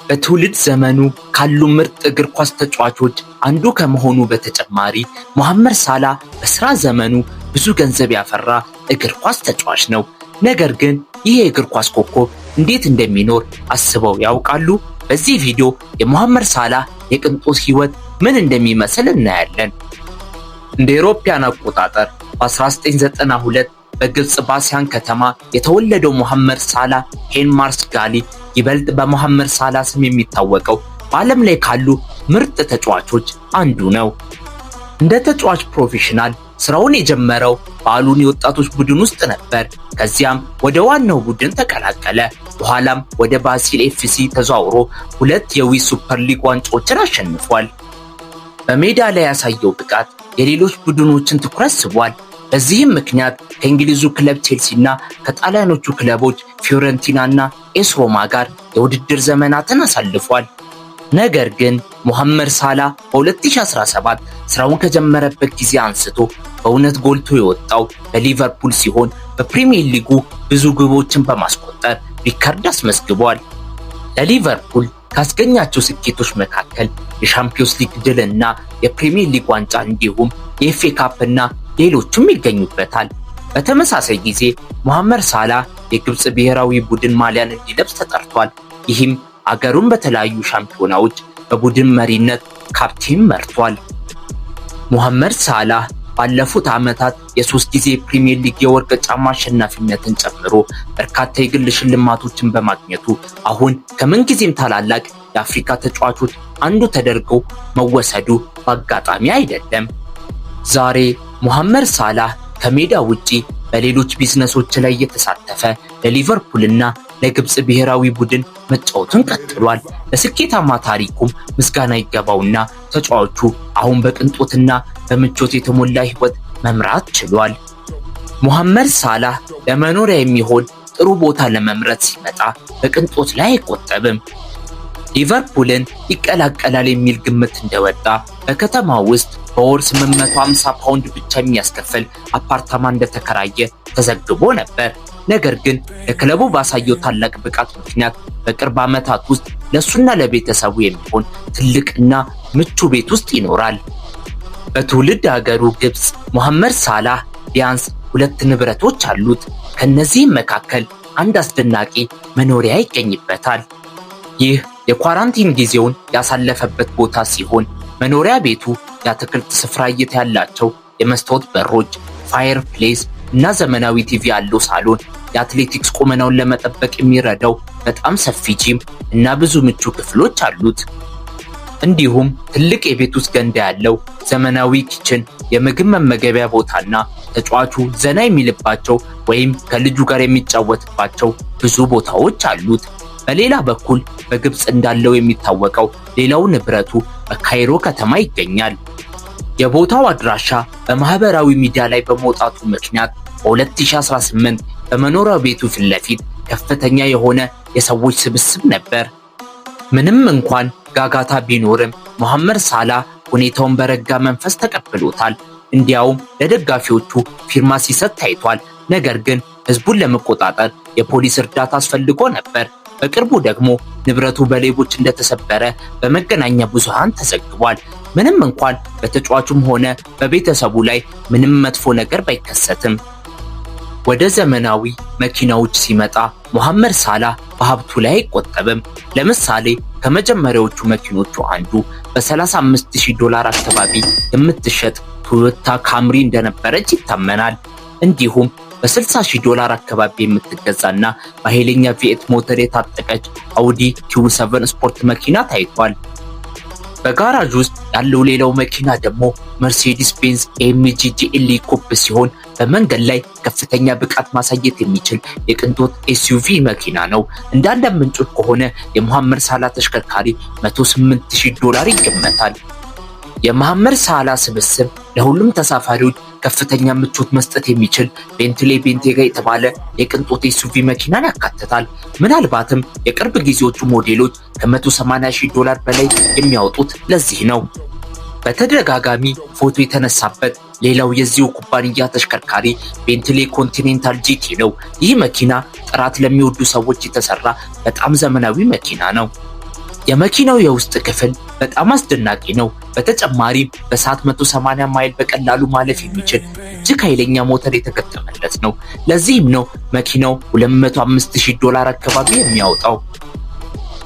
በትውልድ ዘመኑ ካሉ ምርጥ እግር ኳስ ተጫዋቾች አንዱ ከመሆኑ በተጨማሪ መሐመድ ሳላህ በስራ ዘመኑ ብዙ ገንዘብ ያፈራ እግር ኳስ ተጫዋች ነው። ነገር ግን ይህ የእግር ኳስ ኮከብ እንዴት እንደሚኖር አስበው ያውቃሉ? በዚህ ቪዲዮ የመሐመድ ሳላህ የቅንጦት ህይወት ምን እንደሚመስል እናያለን። እንደ አውሮፓውያን አቆጣጠር በ1992 በግብጽ ባሲያን ከተማ የተወለደው መሐመድ ሳላህ ሄንማርስ ጋሊ ይበልጥ በመሐመድ ሳላህ ስም የሚታወቀው በዓለም ላይ ካሉ ምርጥ ተጫዋቾች አንዱ ነው። እንደ ተጫዋች ፕሮፌሽናል ስራውን የጀመረው በአሉን የወጣቶች ቡድን ውስጥ ነበር። ከዚያም ወደ ዋናው ቡድን ተቀላቀለ። በኋላም ወደ ባሲል ኤፍሲ ተዘዋውሮ 2 የዊስ ሱፐር ሊግ ዋንጫዎችን አሸንፏል። በሜዳ ላይ ያሳየው ብቃት የሌሎች ቡድኖችን ትኩረት ስቧል። በዚህም ምክንያት ከእንግሊዙ ክለብ ቼልሲ እና ከጣሊያኖቹ ክለቦች ፊዮረንቲና እና ኤስ ሮማ ጋር የውድድር ዘመናትን አሳልፏል። ነገር ግን መሐመድ ሳላህ በ2017 ስራውን ከጀመረበት ጊዜ አንስቶ በእውነት ጎልቶ የወጣው በሊቨርፑል ሲሆን በፕሪሚየር ሊጉ ብዙ ግቦችን በማስቆጠር ሪከርድ አስመዝግቧል። ለሊቨርፑል ካስገኛቸው ስኬቶች መካከል የሻምፒዮንስ ሊግ ድል እና የፕሪሚየር ሊግ ዋንጫ እንዲሁም የኤፍኤ ካፕ እና ሌሎችም ይገኙበታል። በተመሳሳይ ጊዜ መሐመድ ሳላህ የግብጽ ብሔራዊ ቡድን ማሊያን እንዲለብስ ተጠርቷል። ይህም አገሩን በተለያዩ ሻምፒዮናዎች በቡድን መሪነት ካፕቴን መርቷል። መሐመድ ሳላህ ባለፉት ዓመታት የ3 ጊዜ ፕሪሚየር ሊግ የወርቅ ጫማ አሸናፊነትን ጨምሮ በርካታ የግል ሽልማቶችን በማግኘቱ አሁን ከምንጊዜም ታላላቅ የአፍሪካ ተጫዋቾች አንዱ ተደርጎ መወሰዱ በአጋጣሚ አይደለም። ዛሬ መሐመድ ሳላህ ከሜዳ ውጪ በሌሎች ቢዝነሶች ላይ እየተሳተፈ ለሊቨርፑልና ለግብጽ ብሔራዊ ቡድን መጫወቱን ቀጥሏል። ለስኬታማ ታሪኩም ምስጋና ይገባውና ተጫዋቹ አሁን በቅንጦትና በምቾት የተሞላ ህይወት መምራት ችሏል። መሐመድ ሳላህ ለመኖሪያ የሚሆን ጥሩ ቦታ ለመምረጥ ሲመጣ በቅንጦት ላይ አይቆጠብም። ሊቨርፑልን ይቀላቀላል የሚል ግምት እንደወጣ በከተማ ውስጥ በወር 850 ፓውንድ ብቻ የሚያስከፍል አፓርታማ እንደተከራየ ተዘግቦ ነበር። ነገር ግን ለክለቡ ባሳየው ታላቅ ብቃት ምክንያት በቅርብ ዓመታት ውስጥ ለሱና ለቤተሰቡ የሚሆን ትልቅና ምቹ ቤት ውስጥ ይኖራል። በትውልድ ሀገሩ ግብጽ መሐመድ ሳላህ ቢያንስ 2 ንብረቶች አሉት። ከነዚህም መካከል አንድ አስደናቂ መኖሪያ ይገኝበታል። ይህ የኳራንቲን ጊዜውን ያሳለፈበት ቦታ ሲሆን መኖሪያ ቤቱ የአትክልት ስፍራ እይታ ያላቸው የመስታወት በሮች፣ ፋየር ፕሌስ እና ዘመናዊ ቲቪ ያለው ሳሎን፣ የአትሌቲክስ ቁመናውን ለመጠበቅ የሚረዳው በጣም ሰፊ ጂም እና ብዙ ምቹ ክፍሎች አሉት። እንዲሁም ትልቅ የቤት ውስጥ ገንዳ ያለው ዘመናዊ ኪችን፣ የምግብ መመገቢያ ቦታና ተጫዋቹ ዘና የሚልባቸው ወይም ከልጁ ጋር የሚጫወትባቸው ብዙ ቦታዎች አሉት። በሌላ በኩል በግብጽ እንዳለው የሚታወቀው ሌላው ንብረቱ በካይሮ ከተማ ይገኛል። የቦታው አድራሻ በማህበራዊ ሚዲያ ላይ በመውጣቱ ምክንያት በ2018 በመኖሪያ ቤቱ ፊት ለፊት ከፍተኛ የሆነ የሰዎች ስብስብ ነበር። ምንም እንኳን ጋጋታ ቢኖርም መሐመድ ሳላህ ሁኔታውን በረጋ መንፈስ ተቀብሎታል። እንዲያውም ለደጋፊዎቹ ፊርማ ሲሰጥ ታይቷል። ነገር ግን ህዝቡን ለመቆጣጠር የፖሊስ እርዳታ አስፈልጎ ነበር። በቅርቡ ደግሞ ንብረቱ በሌቦች እንደተሰበረ በመገናኛ ብዙሃን ተዘግቧል። ምንም እንኳን በተጫዋቹም ሆነ በቤተሰቡ ላይ ምንም መጥፎ ነገር ባይከሰትም። ወደ ዘመናዊ መኪናዎች ሲመጣ መሐመድ ሳላህ በሀብቱ ላይ አይቆጠብም። ለምሳሌ ከመጀመሪያዎቹ መኪኖቹ አንዱ በ$35,000 አካባቢ የምትሸጥ ቶዮታ ካምሪ እንደነበረች ይታመናል። እንዲሁም በ$60,000 አካባቢ የምትገዛና በኃይለኛ ቪኤት ሞተር የታጠቀች አውዲ Q7 ስፖርት መኪና ታይቷል። በጋራጅ ውስጥ ያለው ሌላው መኪና ደግሞ መርሴዲስ ቤንዝ AMG GLE ኩፕ ሲሆን በመንገድ ላይ ከፍተኛ ብቃት ማሳየት የሚችል የቅንጦት SUV መኪና ነው። እንደ አንዳንድ ምንጮች ከሆነ የመሐመድ ሳላህ ተሽከርካሪ $108,000 ይገመታል። የመሐመድ ሳላህ ስብስብ ለሁሉም ተሳፋሪዎች ከፍተኛ ምቾት መስጠት የሚችል ቤንትሌ ቤንቴጋ የተባለ የቅንጦት SUV መኪናን ያካትታል። ምናልባትም የቅርብ ጊዜዎቹ ሞዴሎች $180,000 በላይ የሚያወጡት ለዚህ ነው። በተደጋጋሚ ፎቶ የተነሳበት ሌላው የዚሁ ኩባንያ ተሽከርካሪ ቤንትሌ ኮንቲኔንታል GT ነው። ይህ መኪና ጥራት ለሚወዱ ሰዎች የተሰራ በጣም ዘመናዊ መኪና ነው። የመኪናው የውስጥ ክፍል በጣም አስደናቂ ነው። በተጨማሪም በሰዓት 180 ማይል በቀላሉ ማለፍ የሚችል እጅግ ኃይለኛ ሞተር የተገጠመለት ነው። ለዚህም ነው መኪናው $205,000 አካባቢ የሚያወጣው።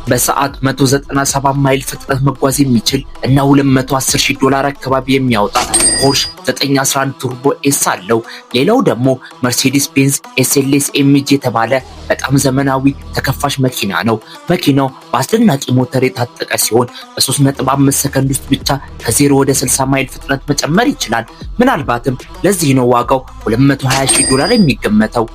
በሰዓት 197 ማይል ፍጥነት መጓዝ የሚችል እና $210,000 አካባቢ የሚያወጣ ፖርሽ 911 ቱርቦ ኤስ አለው። ሌላው ደግሞ መርሴዲስ ቤንዝ ኤስኤልኤስ ኤምጂ የተባለ በጣም ዘመናዊ ተከፋሽ መኪና ነው። መኪናው በአስደናቂ ሞተር የታጠቀ ሲሆን በ3.5 ሰከንድ ውስጥ ብቻ ከ0 ወደ 60 ማይል ፍጥነት መጨመር ይችላል። ምናልባትም ለዚህ ነው ዋጋው $220,000 የሚገመተው።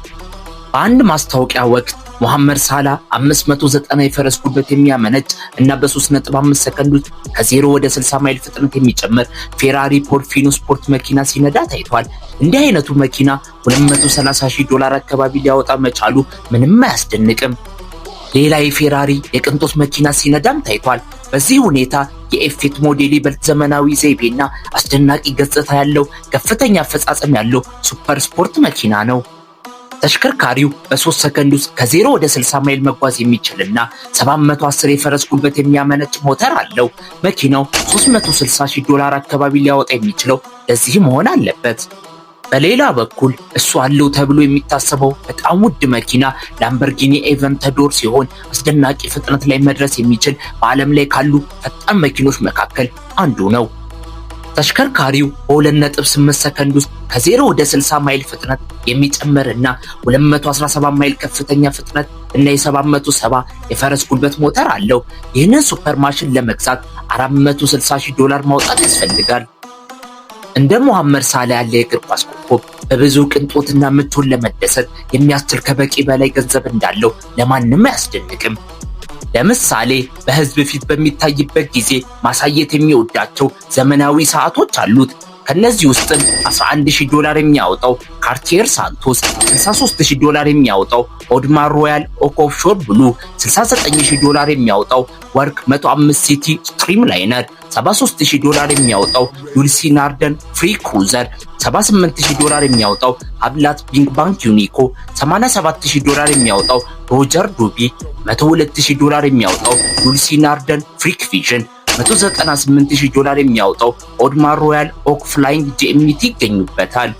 በአንድ ማስታወቂያ ወቅት ሙሐመድ ሳላ 590 የፈረስ ጉልበት የሚያመነጭ እና በ3.5 ሰከንድ ውስጥ ከ0 ወደ 60 ማይል ፍጥነት የሚጨምር ፌራሪ ፖርፊኖ ስፖርት መኪና ሲነዳ ታይቷል። እንዲህ አይነቱ መኪና $230,000 አካባቢ ሊያወጣ መቻሉ ምንም አያስደንቅም። ሌላ የፌራሪ የቅንጦት መኪና ሲነዳም ታይቷል። በዚህ ሁኔታ የኤፌት ሞዴል ይበልጥ ዘመናዊ ዘይቤና አስደናቂ ገጽታ ያለው ከፍተኛ አፈጻጸም ያለው ሱፐር ስፖርት መኪና ነው። ተሽከርካሪው በ3 ሰከንድ ውስጥ ከ0 ወደ 60 ማይል መጓዝ የሚችልና 710 የፈረስ ጉልበት የሚያመነጭ ሞተር አለው። መኪናው $360,000 አካባቢ ሊያወጣ የሚችለው ለዚህ መሆን አለበት። በሌላ በኩል እሱ አለው ተብሎ የሚታሰበው በጣም ውድ መኪና ላምበርጊኒ ኤቨንተዶር ሲሆን አስደናቂ ፍጥነት ላይ መድረስ የሚችል በዓለም ላይ ካሉ ፈጣን መኪኖች መካከል አንዱ ነው። ተሽከርካሪው በ2.8 ሰከንድ ውስጥ ከ0 ወደ 60 ማይል ፍጥነት የሚጨምርና 217 ማይል ከፍተኛ ፍጥነት እና የ770 የፈረስ ጉልበት ሞተር አለው። ይህንን ሱፐር ማሽን ለመግዛት $460,000 ማውጣት ያስፈልጋል። እንደ ሙሐመድ ሳላ ያለ የእግር ኳስ ኮከብ በብዙ ቅንጦትና ምቾት ለመደሰት የሚያስችል ከበቂ በላይ ገንዘብ እንዳለው ለማንም አያስደንቅም። ለምሳሌ በህዝብ ፊት በሚታይበት ጊዜ ማሳየት የሚወዳቸው ዘመናዊ ሰዓቶች አሉት። ከነዚህ ውስጥም $11,000 የሚያወጣው ካርቲየር ሳንቶስ፣ $63,000 የሚያወጣው ኦድማር ሮያል ኦክ ኦፍሾር ብሉ፣ $69,000 የሚያወጣው ወርክ 105 ሲቲ ስትሪም ላይነር፣ $73,000 የሚያወጣው ዩልሲ ናርደን ፍሪ ክሩዘር፣ $78,000 የሚያወጣው ሀብላት ቢንግ ባንክ ዩኒኮ፣ $87,000 የሚያወጣው ሮጀር ዱቢ፣ $102,000 የሚያወጣው ዩልሲ ናርደን ፍሪክ ቪዥን፣ $198,000 የሚያወጣው ኦድማር ሮያል ኦክ ፍላይንግ ጂኤምቲ ይገኙበታል።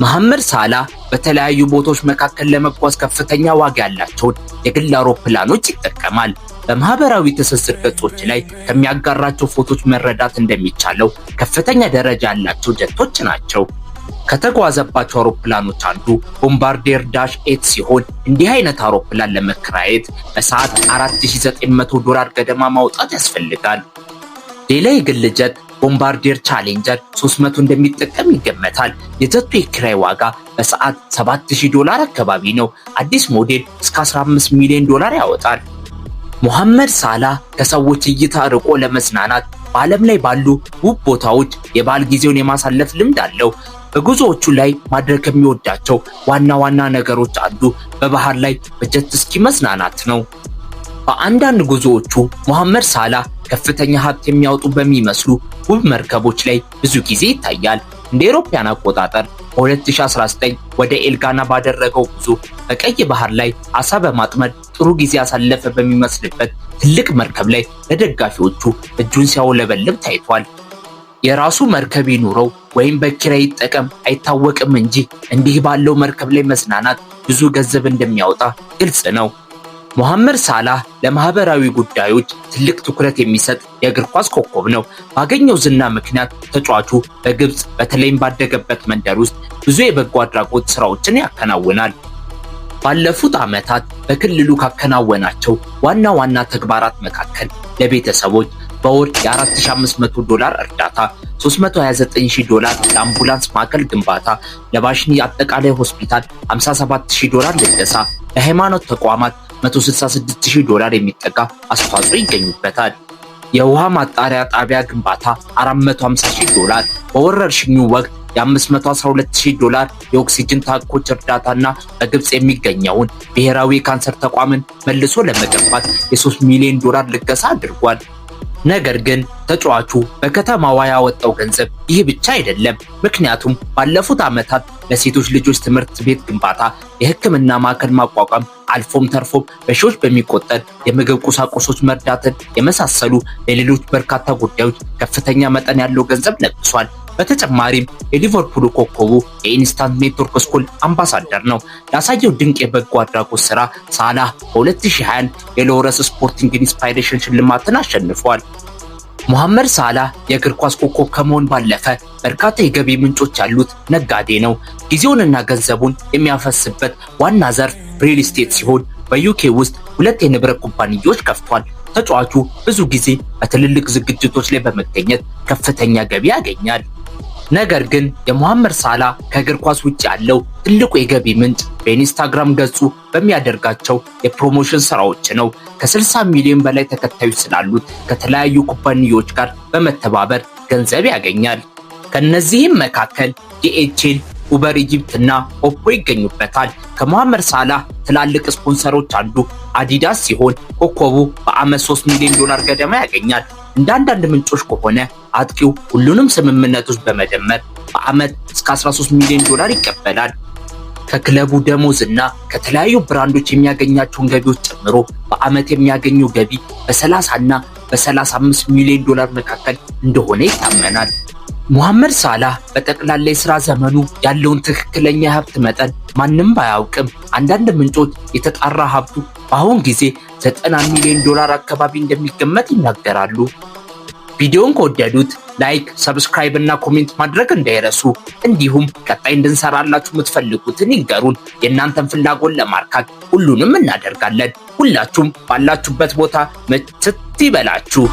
ሙሐመድ ሳላ በተለያዩ ቦታዎች መካከል ለመጓዝ ከፍተኛ ዋጋ ያላቸውን የግል አውሮፕላኖች ይጠቀማል። በማህበራዊ ትስስር ገጾች ላይ ከሚያጋራቸው ፎቶዎች መረዳት እንደሚቻለው ከፍተኛ ደረጃ ያላቸው ጀቶች ናቸው። ከተጓዘባቸው አውሮፕላኖች አንዱ ቦምባርዲየር ዳሽ 8 ሲሆን እንዲህ አይነት አውሮፕላን ለመከራየት በሰዓት $4,900 ገደማ ማውጣት ያስፈልጋል። ሌላ የግል ጀት ቦምባርዲየር ቻሌንጀር 300 እንደሚጠቀም ይገመታል። የጀቱ የኪራይ ዋጋ በሰዓት $7,000 አካባቢ ነው። አዲስ ሞዴል እስከ $15 ሚሊዮን ያወጣል። ሙሐመድ ሳላ ከሰዎች እይታ ርቆ ለመዝናናት በዓለም ላይ ባሉ ውብ ቦታዎች የበዓል ጊዜውን የማሳለፍ ልምድ አለው። በጉዞዎቹ ላይ ማድረግ ከሚወዳቸው ዋና ዋና ነገሮች አንዱ በባህር ላይ በጀት ስኪ መዝናናት ነው። በአንዳንድ ጉዞዎቹ ሙሐመድ ሳላ ከፍተኛ ሀብት የሚያወጡ በሚመስሉ ውብ መርከቦች ላይ ብዙ ጊዜ ይታያል። እንደ አውሮፓውያን አቆጣጠር በ2019 ወደ ኤልጋና ባደረገው ጉዞ በቀይ ባህር ላይ አሳ በማጥመድ ጥሩ ጊዜ ያሳለፈ በሚመስልበት ትልቅ መርከብ ላይ ለደጋፊዎቹ እጁን ሲያውለበልብ ታይቷል። የራሱ መርከብ ይኑረው ወይም በኪራይ ይጠቀም አይታወቅም እንጂ እንዲህ ባለው መርከብ ላይ መዝናናት ብዙ ገንዘብ እንደሚያወጣ ግልጽ ነው። ሙሐመድ ሳላ ለማህበራዊ ጉዳዮች ትልቅ ትኩረት የሚሰጥ የእግር ኳስ ኮከብ ነው። ባገኘው ዝና ምክንያት ተጫዋቹ በግብጽ በተለይም ባደገበት መንደር ውስጥ ብዙ የበጎ አድራጎት ስራዎችን ያከናውናል። ባለፉት ዓመታት በክልሉ ካከናወናቸው ዋና ዋና ተግባራት መካከል ለቤተሰቦች በወር $4,500 እርዳታ፣ $329,000 ለአምቡላንስ ማዕከል ግንባታ፣ ለባሽኒ አጠቃላይ ሆስፒታል $57,000 ልገሳ፣ ለሃይማኖት ተቋማት $166,000 የሚጠጋ አስተዋጽኦ ይገኙበታል። የውሃ ማጣሪያ ጣቢያ ግንባታ $450,000፣ በወረርሽኙ ወቅት የ$512,000 የኦክሲጅን ታንኮች እርዳታና በግብጽ የሚገኘውን ብሔራዊ ካንሰር ተቋምን መልሶ ለመገንባት የ$3 ሚሊዮን ልገሳ አድርጓል። ነገር ግን ተጫዋቹ በከተማዋ ያወጣው ገንዘብ ይህ ብቻ አይደለም። ምክንያቱም ባለፉት ዓመታት ለሴቶች ልጆች ትምህርት ቤት ግንባታ፣ የሕክምና ማዕከል ማቋቋም፣ አልፎም ተርፎም በሺዎች በሚቆጠር የምግብ ቁሳቁሶች መርዳትን የመሳሰሉ ለሌሎች በርካታ ጉዳዮች ከፍተኛ መጠን ያለው ገንዘብ ለግሷል። በተጨማሪም የሊቨርፑል ኮከቡ የኢንስታንት ኔትወርክ ስኩል አምባሳደር ነው። ላሳየው ድንቅ የበጎ አድራጎት ስራ ሳላህ በ2021 የሎረስ ስፖርቲንግ ኢንስፓይሬሽን ሽልማትን አሸንፏል። ሙሐመድ ሳላህ የእግር ኳስ ኮከብ ከመሆን ባለፈ በርካታ የገቢ ምንጮች ያሉት ነጋዴ ነው። ጊዜውንና ገንዘቡን የሚያፈስበት ዋና ዘርፍ ሪል ስቴት ሲሆን በዩኬ ውስጥ 2 የንብረት ኩባንያዎች ከፍቷል። ተጫዋቹ ብዙ ጊዜ በትልልቅ ዝግጅቶች ላይ በመገኘት ከፍተኛ ገቢ ያገኛል። ነገር ግን የሙሐመድ ሳላህ ከእግር ኳስ ውጭ ያለው ትልቁ የገቢ ምንጭ በኢንስታግራም ገጹ በሚያደርጋቸው የፕሮሞሽን ስራዎች ነው። ከ60 ሚሊዮን በላይ ተከታዮች ስላሉት ከተለያዩ ኩባንያዎች ጋር በመተባበር ገንዘብ ያገኛል። ከነዚህም መካከል DHL፣ ኡበር ኢጂፕት እና ኦፖ ይገኙበታል። ከሙሐመድ ሳላህ ትላልቅ ስፖንሰሮች አንዱ አዲዳስ ሲሆን ኮከቡ በዓመት $3 ሚሊዮን ገደማ ያገኛል። እንደ አንዳንድ ምንጮች ከሆነ አጥቂው ሁሉንም ስምምነቶች በመደመር በዓመት እስከ $13 ሚሊዮን ይቀበላል። ከክለቡ ደሞዝ እና ከተለያዩ ብራንዶች የሚያገኛቸውን ገቢዎች ጨምሮ በዓመት የሚያገኘው ገቢ በ30 እና በ35 ሚሊዮን ዶላር መካከል እንደሆነ ይታመናል። ሙሐመድ ሳላህ በጠቅላላ የሥራ ዘመኑ ያለውን ትክክለኛ የሀብት መጠን ማንም ባያውቅም አንዳንድ ምንጮች የተጣራ ሀብቱ በአሁን ጊዜ $90 ሚሊዮን አካባቢ እንደሚገመት ይናገራሉ። ቪዲዮውን ከወደዱት ላይክ፣ ሰብስክራይብ እና ኮሜንት ማድረግ እንዳይረሱ። እንዲሁም ቀጣይ እንድንሰራላችሁ የምትፈልጉትን ይንገሩን። የእናንተን ፍላጎት ለማርካት ሁሉንም እናደርጋለን። ሁላችሁም ባላችሁበት ቦታ ምትት ይበላችሁ።